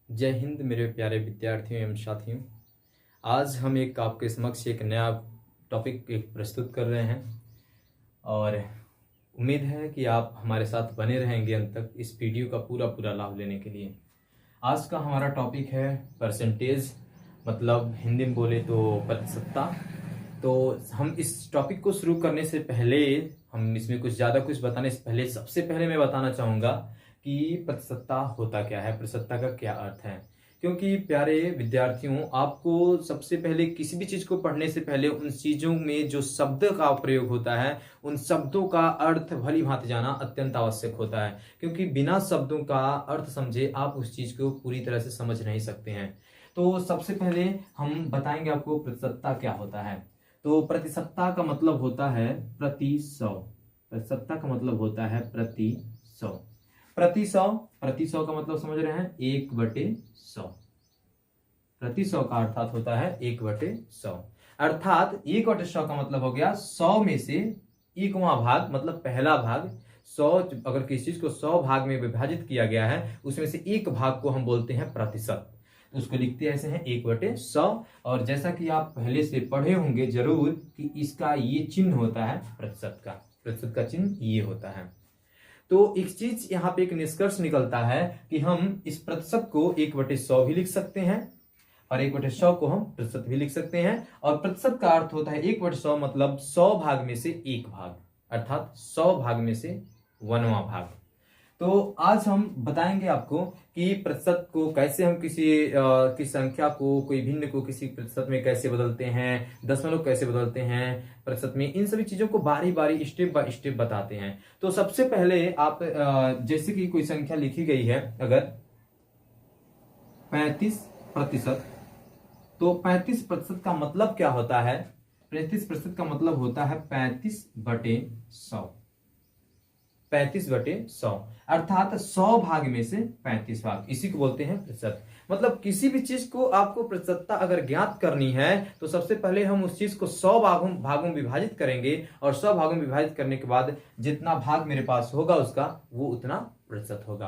जय हिंद मेरे प्यारे विद्यार्थियों एवं साथियों। आज हम एक आपके समक्ष एक नया टॉपिक प्रस्तुत कर रहे हैं और उम्मीद है कि आप हमारे साथ बने रहेंगे अंत तक इस वीडियो का पूरा लाभ लेने के लिए। आज का हमारा टॉपिक है परसेंटेज, मतलब हिंदी में बोले तो प्रतिशतता। तो हम इस टॉपिक को शुरू करने से पहले, हम इसमें कुछ ज़्यादा कुछ बताने से पहले, सबसे पहले मैं बताना चाहूँगा कि प्रतिशतता होता क्या है, प्रतिशतता का क्या अर्थ है। क्योंकि प्यारे विद्यार्थियों, आपको सबसे पहले किसी भी चीज़ को पढ़ने से पहले उन चीज़ों में जो शब्द का प्रयोग होता है, उन शब्दों का अर्थ भली भांति जाना अत्यंत आवश्यक होता है। क्योंकि बिना शब्दों का अर्थ समझे आप उस चीज़ को पूरी तरह से समझ नहीं सकते हैं। तो सबसे पहले हम बताएंगे आपको प्रतिशतता क्या होता है। तो प्रतिशतता का मतलब होता है प्रति सौ। प्रतिशतता का मतलब होता है प्रति सौ। प्रति सौ, प्रति सौ का मतलब समझ रहे हैं, 1/100। प्रति सौ का अर्थात होता है 1/100। अर्थात 1/100 का मतलब हो गया 100 में से 1वां भाग, मतलब पहला भाग। 100, अगर किसी चीज को 100 भाग में विभाजित किया गया है, उसमें से एक भाग को हम बोलते हैं प्रतिशत। तो उसको लिखते ऐसे हैं 1/100। और जैसा कि आप पहले से पढ़े होंगे जरूर कि इसका ये चिन्ह होता है प्रतिशत का। प्रतिशत का चिन्ह ये होता है। तो एक चीज यहाँ पे एक निष्कर्ष निकलता है कि हम इस प्रतिशत को 1/100 भी लिख सकते हैं और 1/100 को हम प्रतिशत भी लिख सकते हैं। और प्रतिशत का अर्थ होता है 1/100, मतलब 100 भाग में से एक भाग, अर्थात 100 भाग में से 1वां भाग। तो आज हम बताएंगे आपको कि प्रतिशत को कैसे हम किसी संख्या को, कोई भिन्न को किसी प्रतिशत में कैसे बदलते हैं, दशमलव कैसे बदलते हैं प्रतिशत में, इन सभी चीजों को बारी बारी स्टेप बाय स्टेप बताते हैं। तो सबसे पहले आप जैसे कि कोई संख्या लिखी गई है, अगर 35%, तो 35% का मतलब क्या होता है? 35% का मतलब होता है 35/100। 35/100 अर्थात 100 भाग में से 35 भाग, इसी को बोलते हैं प्रतिशत। मतलब किसी भी चीज को आपको प्रतिशतता अगर ज्ञात करनी है तो सबसे पहले हम उस चीज को 100 भागों में विभाजित करेंगे और 100 भागों में विभाजित करने के बाद जितना भाग मेरे पास होगा उसका, वो उतना प्रतिशत होगा।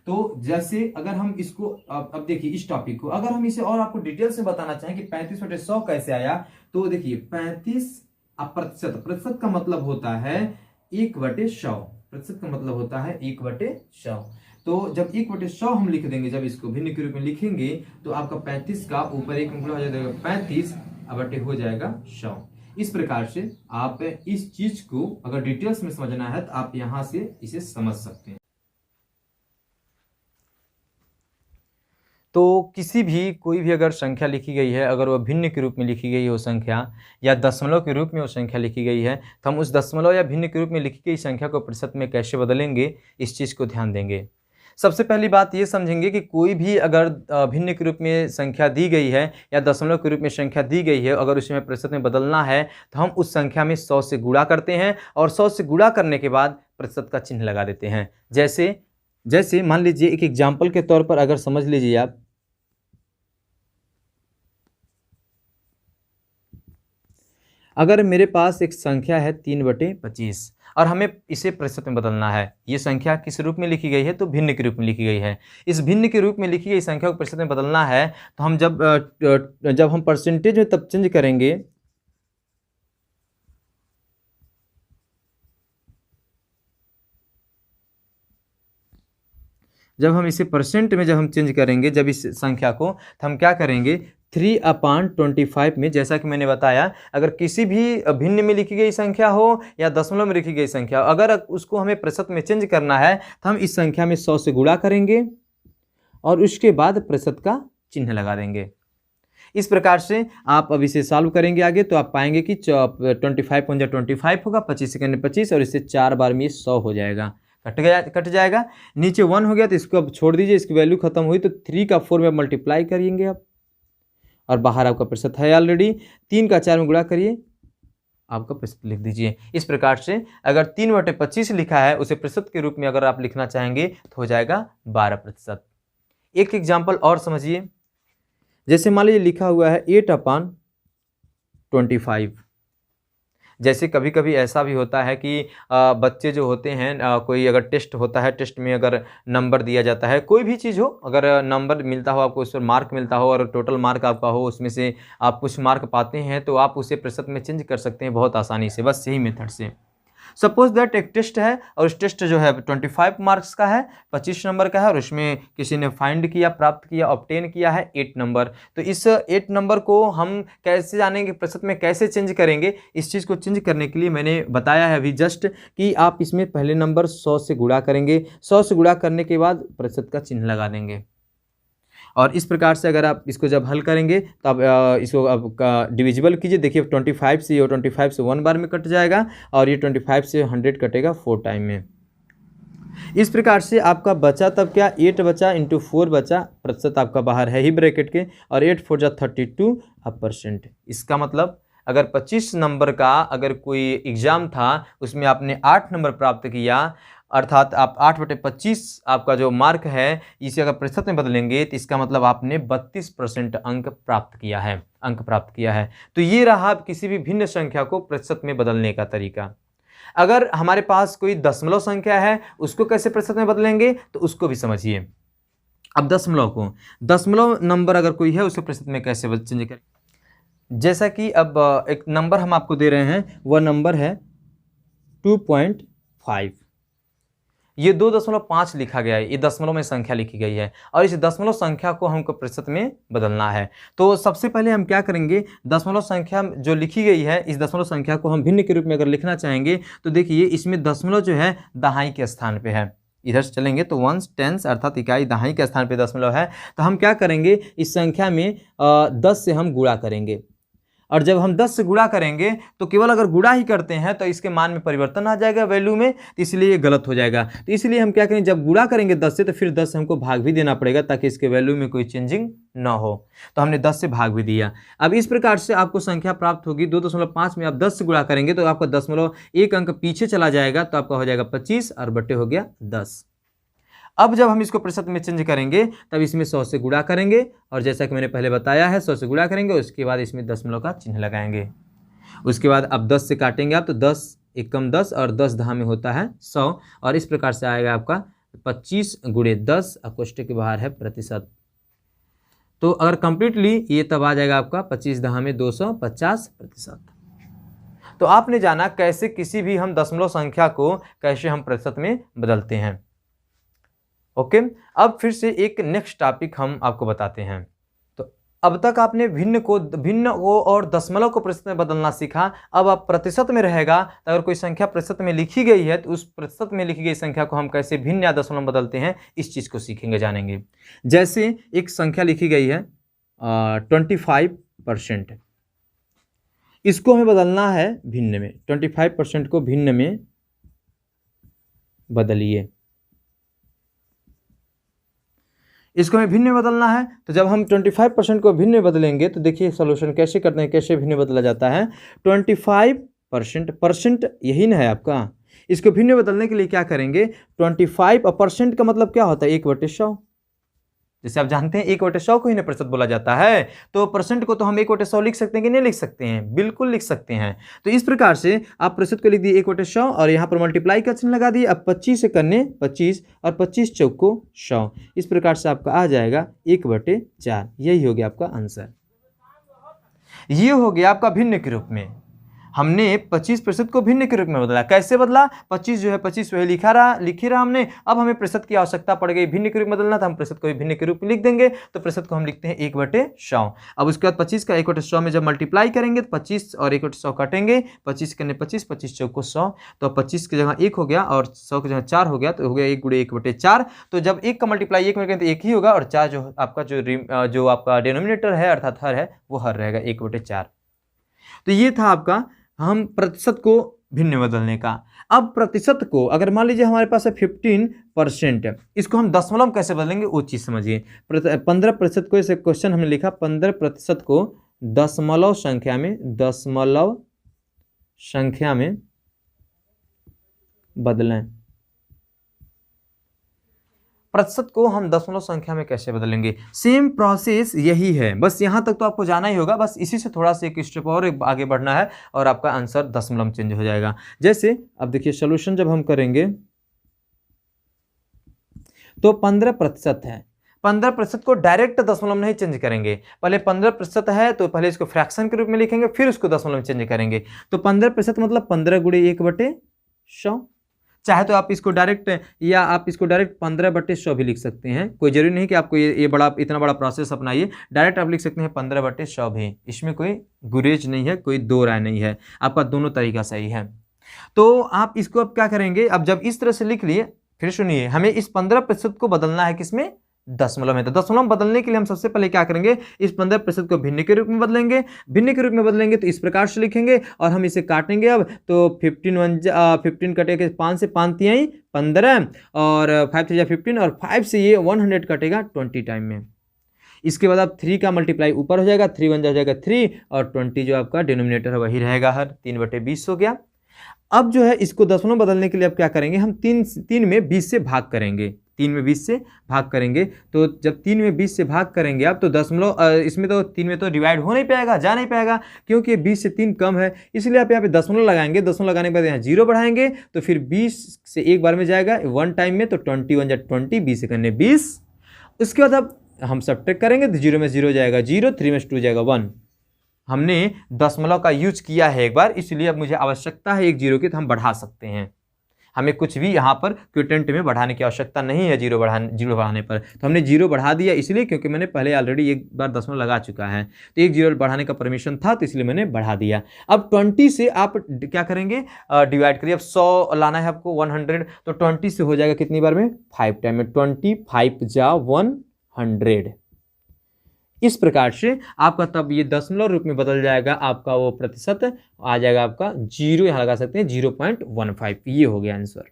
तो जैसे अगर हम इसको अब देखिए, इस टॉपिक को अगर हम इसे और आपको डिटेल से बताना चाहें कि 35/100 कैसे आया, तो देखिए 35 प्रतिशत, प्रतिशत का मतलब होता है 1/100। प्रतिशत का मतलब होता है 1/100। तो जब 1/100 हम लिख देंगे, जब इसको भिन्न के रूप में लिखेंगे, तो आपका 35 का ऊपर एक अंक हो जाएगा 35 बटे हो जाएगा 100। इस प्रकार से आप इस चीज को अगर डिटेल्स में समझना है तो आप यहां से इसे समझ सकते हैं। तो किसी भी, कोई भी अगर संख्या लिखी गई है, अगर वह भिन्न के रूप में लिखी गई हो संख्या, या दशमलव के रूप में वो संख्या लिखी गई है, तो हम उस दशमलव या भिन्न के रूप में लिखी गई संख्या को प्रतिशत में कैसे बदलेंगे, इस चीज़ को ध्यान देंगे। सबसे पहली बात ये समझेंगे कि कोई भी अगर भिन्न के रूप में संख्या दी गई है या दशमलव के रूप में संख्या दी गई है, अगर उसमें प्रतिशत में बदलना है तो हम उस संख्या में 100 से गुणा करते हैं और 100 से गुणा करने के बाद प्रतिशत का चिन्ह लगा देते हैं। जैसे जैसे मान लीजिए, एक एग्जाम्पल के तौर पर अगर समझ लीजिए आप, अगर मेरे पास एक संख्या है 3/25 और हमें इसे प्रतिशत में बदलना है, ये संख्या किस रूप में लिखी गई है? तो भिन्न के रूप में लिखी गई है। इस भिन्न के रूप में लिखी गई संख्या को प्रतिशत में बदलना है तो हम जब हम परसेंटेज में तब चेंज करेंगे, जब हम इसे परसेंट में जब हम चेंज करेंगे, जब इस संख्या को, तो हम क्या करेंगे, 3/25 में, जैसा कि मैंने बताया, अगर किसी भी भिन्न में लिखी गई संख्या हो या दशमलव में लिखी गई संख्या, अगर उसको हमें प्रतिशत में चेंज करना है तो हम इस संख्या में 100 से गुणा करेंगे और उसके बाद प्रतिशत का चिन्ह लगा देंगे। इस प्रकार से आप अब इसे सॉल्व करेंगे आगे, तो आप पाएंगे कि 25 होगा, 25 सेकंड 25, और इससे 4 बार में 100 हो जाएगा, कट जाएगा। नीचे 1 हो गया तो इसको अब छोड़ दीजिए, इसकी वैल्यू खत्म हुई तो 3 का 4 में मल्टीप्लाई करेंगे आप, और बाहर आपका प्रतिशत है ऑलरेडी। 3 का 4 में गुणा करिए, आपका प्रतिशत लिख दीजिए। इस प्रकार से अगर 3/25 लिखा है, उसे प्रतिशत के रूप में अगर आप लिखना चाहेंगे तो हो जाएगा 12%। एक एग्जाम्पल और समझिए, जैसे मान लीजिए लिखा हुआ है 8/25, जैसे कभी कभी ऐसा भी होता है कि बच्चे जो होते हैं, कोई अगर टेस्ट होता है, टेस्ट में अगर नंबर दिया जाता है, कोई भी चीज़ हो, अगर नंबर मिलता हो आपको, उस पर मार्क मिलता हो और टोटल मार्क आपका हो, उसमें से आप कुछ मार्क पाते हैं तो आप उसे प्रतिशत में चेंज कर सकते हैं बहुत आसानी से, बस यही मेथड से। सपोज दैट एक टेस्ट है और उस टेस्ट जो है 25 मार्क्स का है, 25 नंबर का है, और उसमें किसी ने फाइंड किया, प्राप्त किया, ऑब्टेन किया है 8 नंबर। तो इस 8 नंबर को हम कैसे जानेंगे, प्रतिशत में कैसे चेंज करेंगे? इस चीज़ को चेंज करने के लिए मैंने बताया है अभी जस्ट कि आप इसमें पहले नंबर 100 से गुणा करेंगे, 100 से गुणा करने के बाद प्रतिशत का चिन्ह लगा देंगे। और इस प्रकार से अगर आप इसको जब हल करेंगे तो आप इसको अब डिविजिबल कीजिए। देखिए 25 से, ये 25 से 1 बार में कट जाएगा और ये 25 से 100 कटेगा 4 टाइम में। इस प्रकार से आपका बचा तब क्या, 8 बचा इंटू 4 बचा, प्रतिशत आपका बाहर है ही ब्रैकेट के, और 8 4 जा 32%। इसका मतलब अगर 25 नंबर का अगर कोई एग्ज़ाम था, उसमें आपने 8 नंबर प्राप्त किया, अर्थात आप 8/25 आपका जो मार्क है, इसे अगर प्रतिशत में बदलेंगे तो इसका मतलब आपने 32% अंक प्राप्त किया है। तो ये रहा किसी भी भिन्न संख्या को प्रतिशत में बदलने का तरीका। अगर हमारे पास कोई दशमलव संख्या है, उसको कैसे प्रतिशत में बदलेंगे तो उसको भी समझिए। अब दशमलव नंबर अगर कोई है, उसे प्रतिशत में कैसे चेंज करें? जैसा कि अब एक नंबर हम आपको दे रहे हैं, वह नंबर है 2.5। ये 2.5 लिखा गया है, ये दशमलव में संख्या लिखी गई है और इस दशमलव संख्या को हमको प्रतिशत में बदलना है। तो सबसे पहले हम क्या करेंगे, दशमलव संख्या जो लिखी गई है, इस दशमलव संख्या को हम भिन्न के रूप में अगर लिखना चाहेंगे तो देखिए इसमें दशमलव जो है दहाई के स्थान पे है। इधर से चलेंगे तो वंस टेंस अर्थात इकाई दहाई के स्थान पे दशमलव है। तो हम क्या करेंगे, इस संख्या में 10 से हम गुणा करेंगे, और जब हम 10 से गुणा करेंगे तो केवल अगर गुणा ही करते हैं तो इसके मान में परिवर्तन आ जाएगा, वैल्यू में, तो इसलिए ये गलत हो जाएगा। तो इसलिए हम क्या करें, जब गुणा करेंगे 10 से तो फिर 10 से हमको भाग भी देना पड़ेगा ताकि इसके वैल्यू में कोई चेंजिंग ना हो। तो हमने 10 से भाग भी दिया। अब इस प्रकार से आपको संख्या प्राप्त होगी 2.5 में आप 10 से गुणा करेंगे तो आपका दशमलव एक अंक पीछे चला जाएगा, तो आपका हो जाएगा 25 और बटे हो गया 10। अब जब हम इसको प्रतिशत में चेंज करेंगे तब इसमें 100 से गुणा करेंगे, और जैसा कि मैंने पहले बताया है 100 से गुणा करेंगे, उसके बाद इसमें दशमलव का चिन्ह लगाएंगे। उसके बाद अब 10 से काटेंगे आप तो 10 एक कम 10 और 10 दहा में होता है 100, और इस प्रकार से आएगा आपका 25 गुणे 10 और कोष्ठक के बाहर है प्रतिशत। तो अगर कंप्लीटली ये तब आ जाएगा आपका 25 दहा में 250%। तो आपने जाना कैसे किसी भी हम दशमलव संख्या को कैसे हम प्रतिशत में बदलते हैं। ओके, अब फिर से एक नेक्स्ट टॉपिक हम आपको बताते हैं। तो अब तक आपने भिन्न को और दशमलव को प्रतिशत में बदलना सीखा। अब आप प्रतिशत में रहेगा तो अगर कोई संख्या प्रतिशत में लिखी गई है तो उस प्रतिशत में लिखी गई संख्या को हम कैसे भिन्न या दशमलव में बदलते हैं, इस चीज़ को सीखेंगे, जानेंगे। जैसे एक संख्या लिखी गई है 25%, इसको हमें बदलना है भिन्न में। 25% को भिन्न में बदलिए, इसको हमें भिन्न में बदलना है। तो जब हम 25% को भिन्न में बदलेंगे तो देखिए सोल्यूशन कैसे करते हैं, कैसे भिन्न बदला जाता है। 25% यही ना है आपका, इसको भिन्न में बदलने के लिए क्या करेंगे, 25% का मतलब क्या होता है, 1/100। जैसे आप जानते हैं 1/100 को ही ना प्रतिशत बोला जाता है, तो परसेंट को तो हम 1/100 लिख सकते हैं कि नहीं लिख सकते हैं, बिल्कुल लिख सकते हैं। तो इस प्रकार से आप प्रतिशत को लिख दिए 1/100 और यहाँ पर मल्टीप्लाई का चिन्ह लगा दिए। अब 25 से करने 25 और 25 चौको 100, इस प्रकार से आपका आ जाएगा 1/4। यही हो गया आपका आंसर। ये हो गया आपका भिन्न के रूप में। हमने 25% को भिन्न के रूप में बदला। कैसे बदला, 25 जो है 25 वही लिखी रहा हमने। अब हमें प्रतिशत की आवश्यकता पड़ गई, भिन्न के रूप में बदलना, तो हम प्रतिशत को भिन्न के रूप में लिख देंगे। तो प्रतिशत को हम लिखते हैं 1/100। अब उसके बाद 25 का 1/100 में जब मल्टीप्लाई करेंगे तो 25 और 1/100 काटेंगे, 25 करने 25, 25 चौको 100, तो 25 की जगह 1 हो गया और 100 की जगह 4 हो गया, तो हो गया 1 गुणे 1/4। तो जब 1 का मल्टीप्लाई 1 में करें तो 1 ही होगा, और 4 जो आपका जो आपका डिनोमिनेटर है अर्थात हर है, वो हर रहेगा 1/4। तो ये था आपका हम प्रतिशत को भिन्न बदलने का। अब प्रतिशत को अगर मान लीजिए हमारे पास है 15%, इसको हम दशमलव कैसे बदलेंगे वो चीज़ समझिए। 15% को, ऐसे क्वेश्चन हमने लिखा 15% को दशमलव संख्या में बदलें। प्रतिशत को हम दशमलव संख्या में कैसे बदलेंगे। सेम प्रोसेस यही है, बस यहाँ तक तो आपको जाना ही होगा, बस इसी से थोड़ा सा एक स्टेप और आगे बढ़ना है और आपका आंसर दशमलव चेंज हो जाएगा। जैसे अब देखिए सोल्यूशन जब हम करेंगे तो 15% है, 15% को डायरेक्ट दशमलव नहीं चेंज करेंगे, पहले 15% है तो पहले इसको फ्रैक्शन के रूप में लिखेंगे, फिर उसको दशमलव में चेंज करेंगे। तो 15% मतलब 15 गुणे 1/100। चाहे तो आप इसको डायरेक्ट या आप इसको डायरेक्ट 15/100 भी लिख सकते हैं, कोई जरूरी नहीं कि आपको ये बड़ा इतना बड़ा प्रोसेस अपनाइए, डायरेक्ट आप लिख सकते हैं 15/100 भी, इसमें कोई गुरेज नहीं है, कोई दो राय नहीं है, आपका दोनों तरीका सही है। तो आप इसको अब क्या करेंगे, अब जब इस तरह से लिख लिए, फिर सुनिए, हमें इस 15% को बदलना है किसमें, दशमलव में। तो दशमलव बदलने के लिए हम सबसे पहले क्या करेंगे, इस 15% को भिन्न के रूप में बदलेंगे। भिन्न के रूप में बदलेंगे तो इस प्रकार से लिखेंगे और हम इसे काटेंगे। अब तो 15 कटेगा, 5 से 5 तिहाई 15 और 5 से 15 और 5 से ये 100 कटेगा 20 टाइम में। इसके बाद आप 3 का मल्टीप्लाई ऊपर हो जाएगा, 3 1 जाएगा 3 और 20 जो आपका डिनोमिनेटर है वही रहेगा, हर 3/20 हो गया। अब जो है इसको दशमलव बदलने के लिए अब क्या करेंगे, हम 3 में 20 से भाग करेंगे, 3 में 20 से भाग करेंगे। तो जब 3 में 20 से भाग करेंगे आप, तो दशमलव इसमें तो 3 में तो डिवाइड हो नहीं पाएगा, जा नहीं पाएगा, क्योंकि 20 से 3 कम है, इसलिए आप यहाँ पे दशमलव लगाएंगे। दशमलव लगाने के बाद यहाँ 0 बढ़ाएंगे तो फिर 20 से एक बार में जाएगा 1 टाइम में, तो 21 जा 20, 20 से करने 20। उसके बाद अब हम सब्ट्रैक्ट करेंगे तो 0 में 0 जाएगा 0, 3 में 2 जाएगा 1। हमने दशमलव का यूज किया है एक बार, इसलिए अब मुझे आवश्यकता है एक 0 की, तो हम बढ़ा सकते हैं। हमें कुछ भी यहाँ पर क्विटेंट में बढ़ाने की आवश्यकता नहीं है, 0 बढ़ाने पर। तो हमने 0 बढ़ा दिया इसलिए क्योंकि मैंने पहले ऑलरेडी एक बार दशमलव लगा चुका है, तो एक 0 बढ़ाने का परमिशन था, तो इसलिए मैंने बढ़ा दिया। अब 20 से आप क्या करेंगे, डिवाइड करिए। अब 100 लाना है आपको 100, तो 20 से हो जाएगा कितनी बार में, 5 टाइम में, 25 जा 100। इस प्रकार से आपका तब ये दशमलव रूप में बदल जाएगा, आपका वो प्रतिशत आ जाएगा आपका 0, यहां लगा सकते हैं 0.15। ये हो गया आंसर।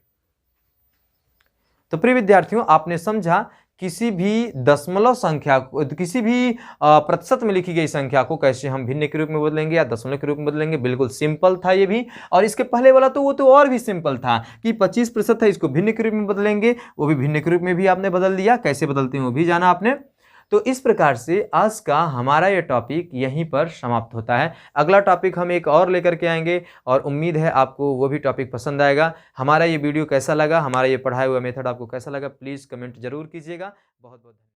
तो प्रिय विद्यार्थियों, आपने समझा किसी भी दशमलव संख्या को, किसी भी प्रतिशत में लिखी गई संख्या को कैसे हम भिन्न के रूप में बदलेंगे या दशमलव के रूप में बदलेंगे। बिल्कुल सिंपल था ये भी। और इसके पहले वाला तो वो तो और भी सिंपल था कि 25% है, इसको भिन्न के रूप में बदलेंगे, वो भी भिन्न के रूप में भी आपने बदल दिया, कैसे बदलते हैं वो भी जाना आपने। तो इस प्रकार से आज का हमारा ये टॉपिक यहीं पर समाप्त होता है। अगला टॉपिक हम एक और लेकर के आएंगे और उम्मीद है आपको वो भी टॉपिक पसंद आएगा। हमारा ये वीडियो कैसा लगा, हमारा ये पढ़ाया हुआ मेथड आपको कैसा लगा, प्लीज़ कमेंट जरूर कीजिएगा। बहुत बहुत